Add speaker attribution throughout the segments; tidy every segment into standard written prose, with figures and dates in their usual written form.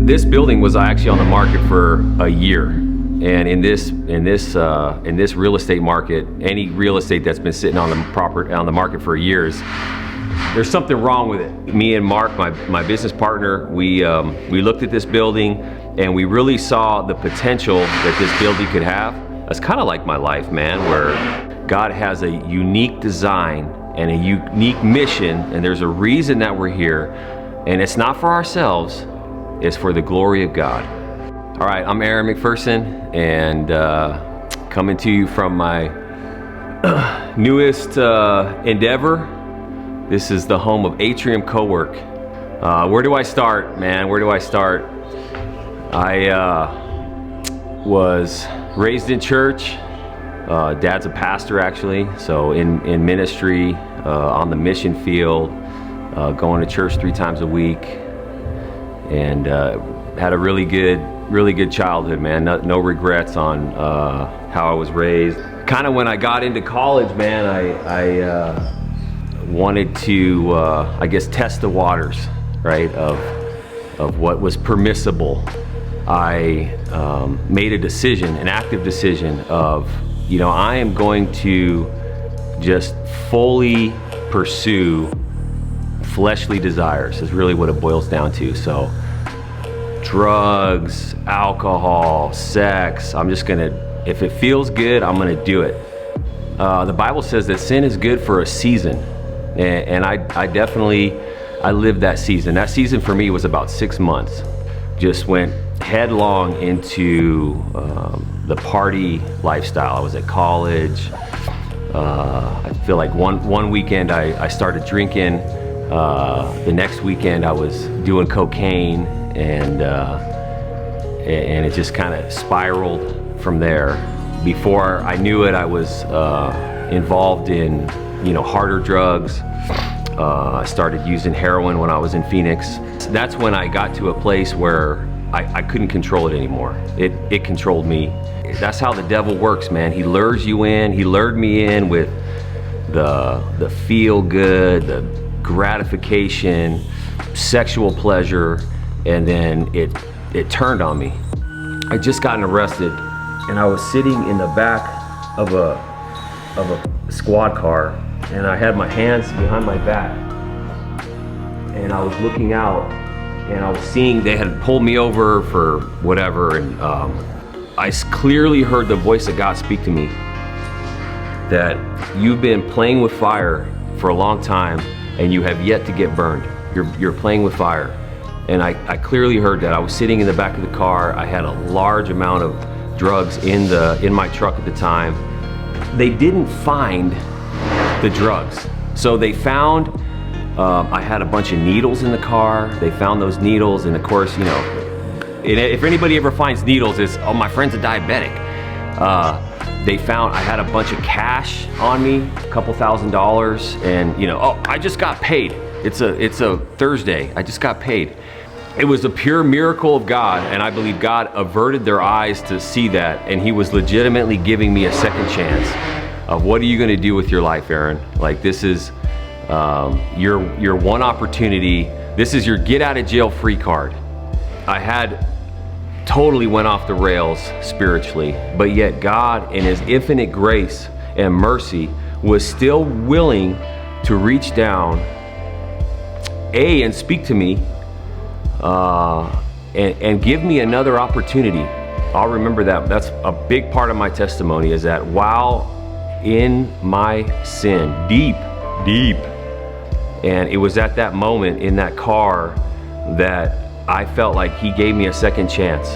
Speaker 1: This building was actually on the market for a year. And in this real estate market, any real estate that's been sitting on the market for years, there's something wrong with it. Me and Mark, my business partner, we looked at this building and we really saw the potential that this building could have. It's kind of like my life, man, where God has a unique design and a unique mission, and there's a reason that we're here, and it's not for ourselves, it's for the glory of God. All right, I'm Aaron McPherson, and coming to you from my newest endeavor. This is the home of Atrium Co-work. Where do I start, man? Where do I start? I was raised in church. Dad's a pastor, actually, so in ministry, on the mission field, going to church 3 times a week, and had a really good childhood, man. No regrets on how I was raised. Kind of when I got into college, man, I wanted to, I guess, test the waters, right, of what was permissible. I made a decision, an active decision of, you know, I am going to just fully pursue fleshly desires is really what it boils down to. So drugs, alcohol, sex, I'm just gonna, if it feels good, I'm gonna do it. The Bible says that sin is good for a season. And I definitely lived that season. That season for me was about 6 months. Just went headlong into the party lifestyle. I was at college. I feel like one weekend I started drinking. The next weekend I was doing cocaine, and it just kind of spiraled from there. Before I knew it, I was involved in, you know, harder drugs. I started using heroin when I was in Phoenix. That's when I got to a place where I couldn't control it anymore. It controlled me. That's how the devil works, man. He lures you in. He lured me in with the feel good, the gratification, sexual pleasure, and then it turned on me. I just gotten arrested, and I was sitting in the back of a squad car, and I had my hands behind my back, and I was looking out, and I was seeing they had pulled me over for whatever, and I clearly heard the voice of God speak to me that you've been playing with fire for a long time and you have yet to get burned. You're playing with fire. And I clearly heard that. I was sitting in the back of the car. I had a large amount of drugs in my truck at the time. They didn't find the drugs. So they found, I had a bunch of needles in the car. They found those needles, and of course, you know, if anybody ever finds needles, it's, oh, my friend's a diabetic. They found I had a bunch of cash on me, a couple $1,000s, and, you know, oh, I just got paid. It's a Thursday, I just got paid. It was a pure miracle of God, and I believe God averted their eyes to see that, and He was legitimately giving me a second chance of what are you gonna do with your life, Aaron? Like, this is your one opportunity. This is your get out of jail free card. I had totally went off the rails spiritually, but yet God in His infinite grace and mercy was still willing to reach down, and speak to me, and give me another opportunity. I'll remember that. That's a big part of my testimony, is that while in my sin, deep, and it was at that moment in that car that I felt like He gave me a second chance.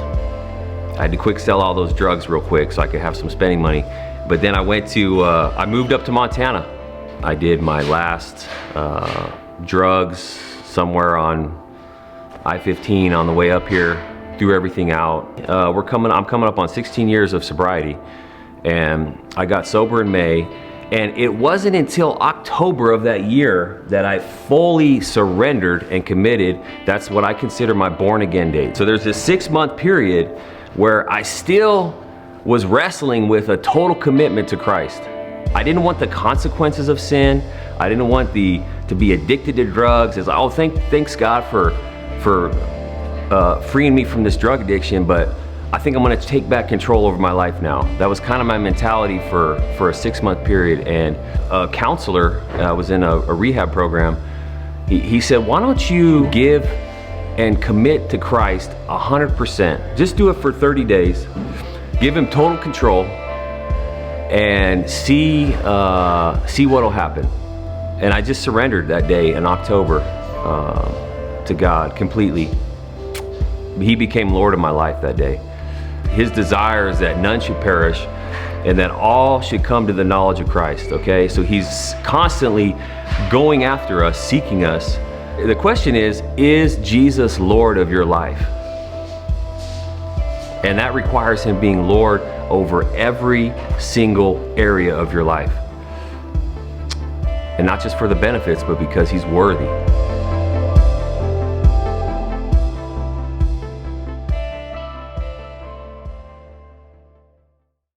Speaker 1: I had to quick sell all those drugs real quick so I could have some spending money. But then I moved up to Montana. I did my last drugs somewhere on I-15 on the way up here, threw everything out. I'm coming up on 16 years of sobriety, and I got sober in May. And it wasn't until October of that year that I fully surrendered and committed. That's what I consider my born again date. So there's this 6-month period where I still was wrestling with a total commitment to Christ. I didn't want the consequences of sin. I didn't want to be addicted to drugs. It's like, oh, thanks God for freeing me from this drug addiction, but I think I'm gonna take back control over my life now. That was kind of my mentality for a 6-month period. And a counselor, I was in a rehab program, he said, why don't you give and commit to Christ 100%. Just do it for 30 days. Give him total control and see what'll happen. And I just surrendered that day in October to God completely. He became Lord of my life that day. His desire is that none should perish and that all should come to the knowledge of Christ, okay? So he's constantly going after us, seeking us. The question is Jesus Lord of your life? And that requires him being Lord over every single area of your life. And not just for the benefits, but because he's worthy.